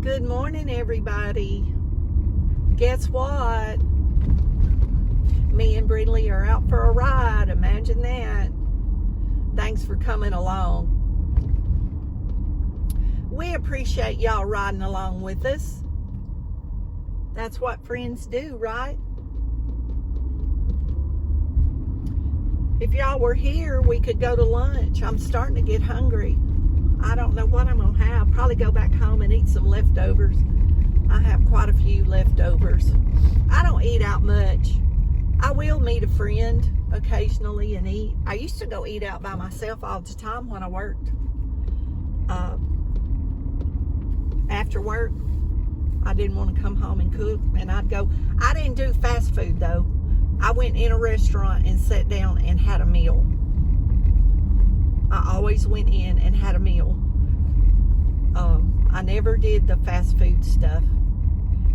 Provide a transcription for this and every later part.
Good morning, everybody. Guess what? Me and Brindley are out for a ride. Imagine that. Thanks for coming along. We appreciate y'all riding along with us. That's what friends do, right? If y'all were here, we could go to lunch. I'm starting to get hungry. I don't know what I'm going to have. Probably go back home and eat some leftovers. I have quite a few leftovers. I don't eat out much. I will meet a friend occasionally and eat. I used to go eat out by myself all the time when I worked. After work, I didn't want to come home and cook, and I'd go. I didn't do fast food, though. I went in a restaurant and sat down and had a meal. I always went in and had a meal. I never did the fast food stuff.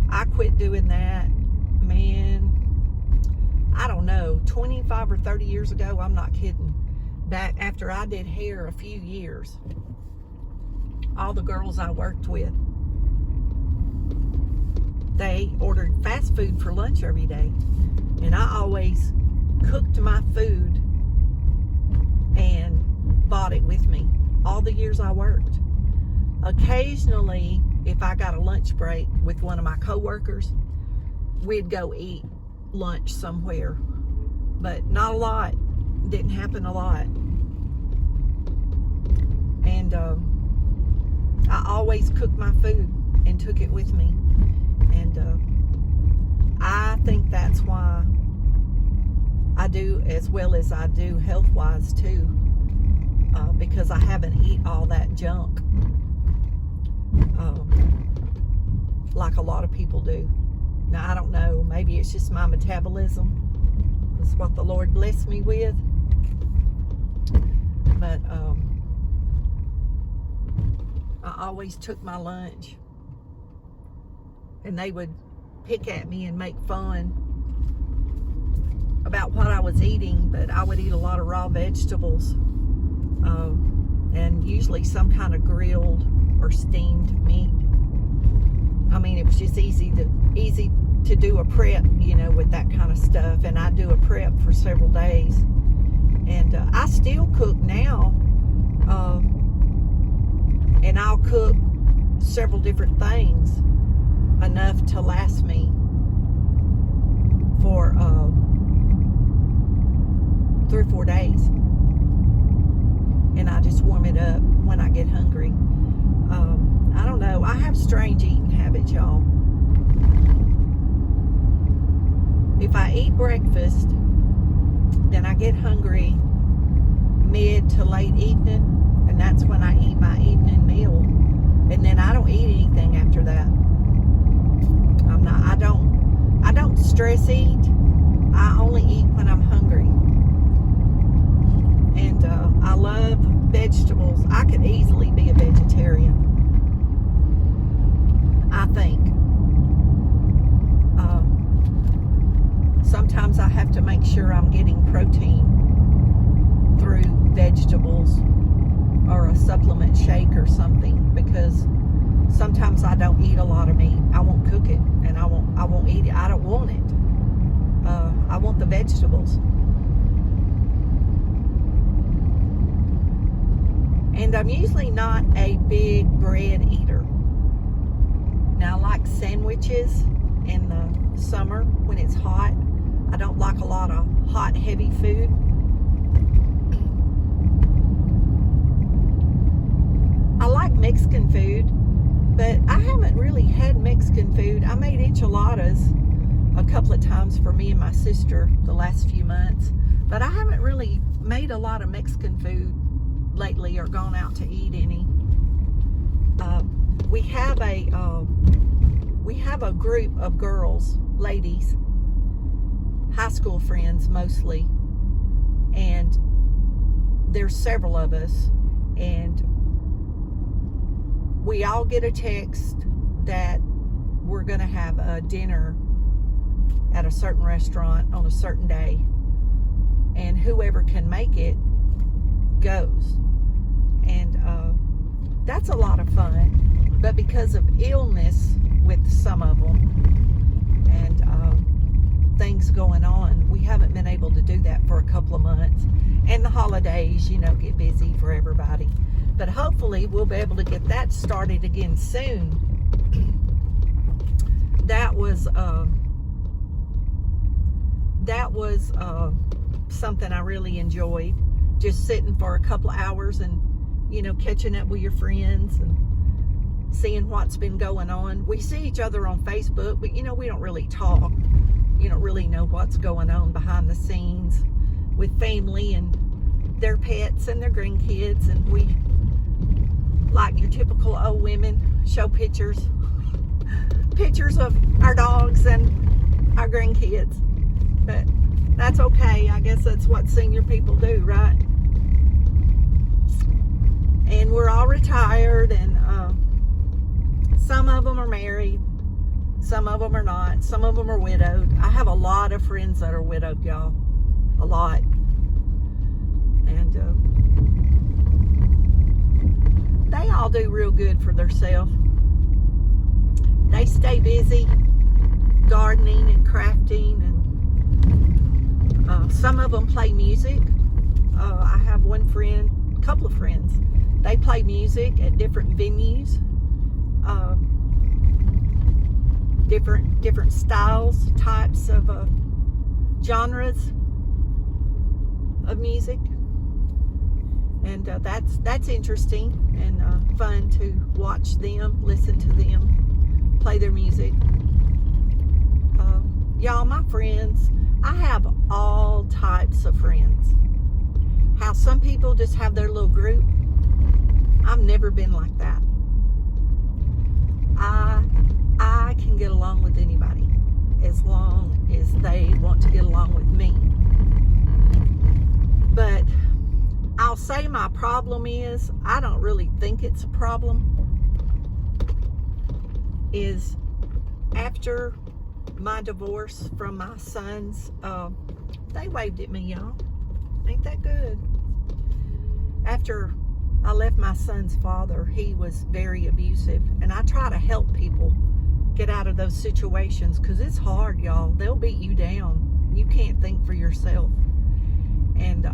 I quit doing that, man, I don't know, 25 or 30 years ago. I'm not kidding. Back after I did hair a few years. All the girls I worked with, they ordered fast food for lunch every day. And I always cooked my food and bought it with me all the years I worked. Occasionally, if I got a lunch break with one of my coworkers, we'd go eat lunch somewhere, but not a lot. Didn't happen a lot. And I always cooked my food and took it with me. And I think that's why I do as well as I do health-wise too, because I haven't eat all that junk like a lot of people do. Now, I don't know, maybe it's just my metabolism. That's what the Lord blessed me with. But I always took my lunch, and they would pick at me and make fun about what I was eating, but I would eat a lot of raw vegetables, and usually some kind of grilled or steamed meat. I mean, it was just easy to do a prep, you know, with that kind of stuff. And I do a prep for several days. And I still cook now, and I'll cook several different things enough to last me for 3 or 4 days. And I just warm it up when I get hungry. I don't know. I have strange eating habits, y'all. If I eat breakfast, then I get hungry mid to late evening, and that's when I eat my evening meal. And then I don't eat anything after that. I don't stress eat. I only eat when I'm hungry. And I love vegetables. I could easily be a vegetarian, I think. Sometimes I have to make sure I'm getting protein through vegetables or a supplement shake or something, because sometimes I don't eat a lot of meat. I won't cook it, and I won't eat it. I don't want it. I want the vegetables. And I'm usually not a big bread eater. Now, I like sandwiches in the summer when it's hot. I don't like a lot of hot, heavy food. I like Mexican food, but I haven't really had Mexican food. I made enchiladas a couple of times for me and my sister the last few months, but I haven't really made a lot of Mexican food lately or gone out to eat any. We have a group of girls, ladies, high school friends mostly, and there's several of us, and we all get a text that we're going to have a dinner at a certain restaurant on a certain day, and whoever can make it goes. And that's a lot of fun. but because of illness with some of them and things going on, we haven't been able to do that for a couple of months. And the holidays, you know, get busy for everybody. But hopefully we'll be able to get that started again soon. That was something I really enjoyed. Just sitting for a couple of hours and, you know, catching up with your friends and seeing what's been going on. We see each other on Facebook, but, you know, we don't really talk. You don't really know what's going on behind the scenes with family and their pets and their grandkids. And we, like your typical old women, show pictures of our dogs and our grandkids. But that's okay. I guess that's what senior people do, right? And we're all retired, and some of them are married. Some of them are not. Some of them are widowed. I have a lot of friends that are widowed, y'all. A lot. And they all do real good for themselves. They stay busy gardening and crafting, and some of them play music. I have one friend, a couple of friends. They play music at different venues. Different styles, types of genres of music, and that's interesting and fun to watch them, listen to them play their music. Y'all, my friends, I have all types of friends. How some people just have their little group. I've never been like that. I can get along with anybody as long as they want to get along with me. But I'll say my problem is, I don't really think it's a problem, is after my divorce from my sons, they waved at me, y'all. Ain't that good? After I left my son's father, he was very abusive, and I try to help people get out of those situations, because it's hard, y'all. They'll beat you down. You can't think for yourself. And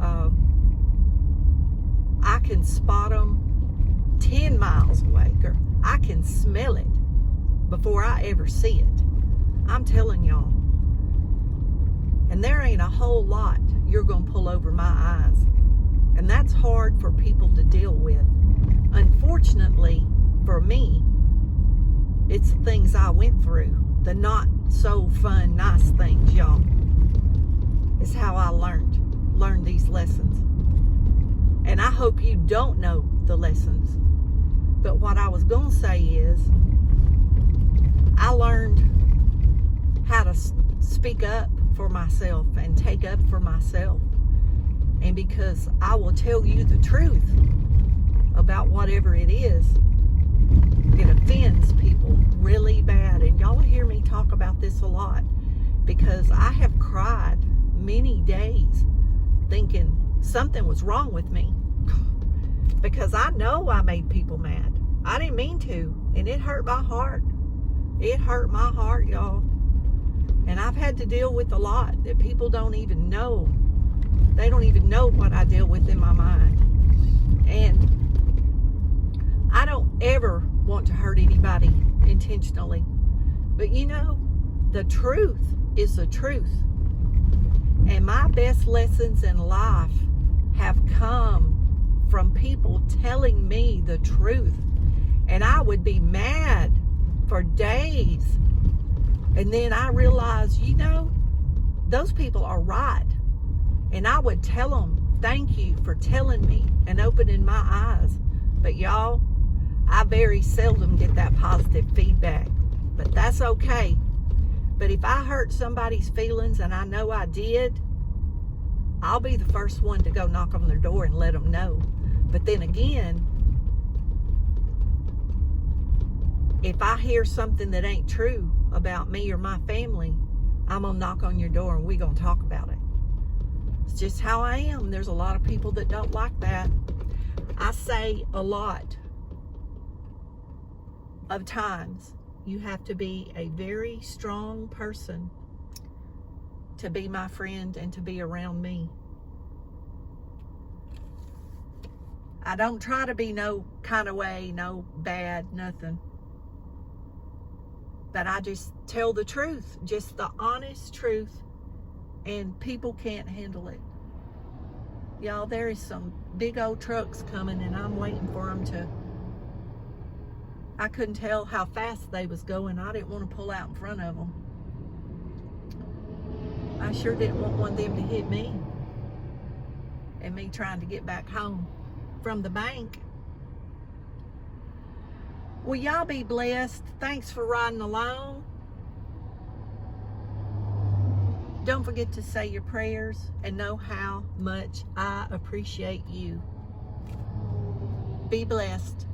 I can spot them 10 miles away. Girl, I can smell it before I ever see it. I'm telling y'all. And there ain't a whole lot you're going to pull over my eyes. And that's hard for people to deal with. Unfortunately, for me, it's the things I went through. The not so fun, nice things, y'all. It's how I learned these lessons. And I hope you don't know the lessons. But what I was going to say is, I learned how to speak up for myself and take up for myself. And because I will tell you the truth about whatever it is, it offends people really bad. And y'all hear me talk about this a lot, because I have cried many days thinking something was wrong with me, because I know I made people mad. I didn't mean to, and it hurt my heart. It hurt my heart, y'all. And I've had to deal with a lot that people don't even know. They don't even know what I deal with in my mind. And I don't ever want to hurt anybody intentionally. But you know, the truth is the truth. And my best lessons in life have come from people telling me the truth. And I would be mad for days. And then I realized, you know, those people are right. And I would tell them, thank you for telling me and opening my eyes. But y'all, I very seldom get that positive feedback. But that's okay. But if I hurt somebody's feelings, and I know I did, I'll be the first one to go knock on their door and let them know. But then again, if I hear something that ain't true about me or my family, I'm going to knock on your door and we're going to talk about it. It's just how I am. There's a lot of people that don't like that. I say a lot of times, you have to be a very strong person to be my friend and to be around me. I don't try to be no kind of way, no bad, nothing. But I just tell the truth, just the honest truth, and people can't handle it. Y'all, there is some big old trucks coming, and I'm waiting for them to. I couldn't tell how fast they was going. I didn't want to pull out in front of them. I sure didn't want one of them to hit me and me trying to get back home from the bank. Well, y'all be blessed. Thanks for riding along. Don't forget to say your prayers and know how much I appreciate you. Be blessed.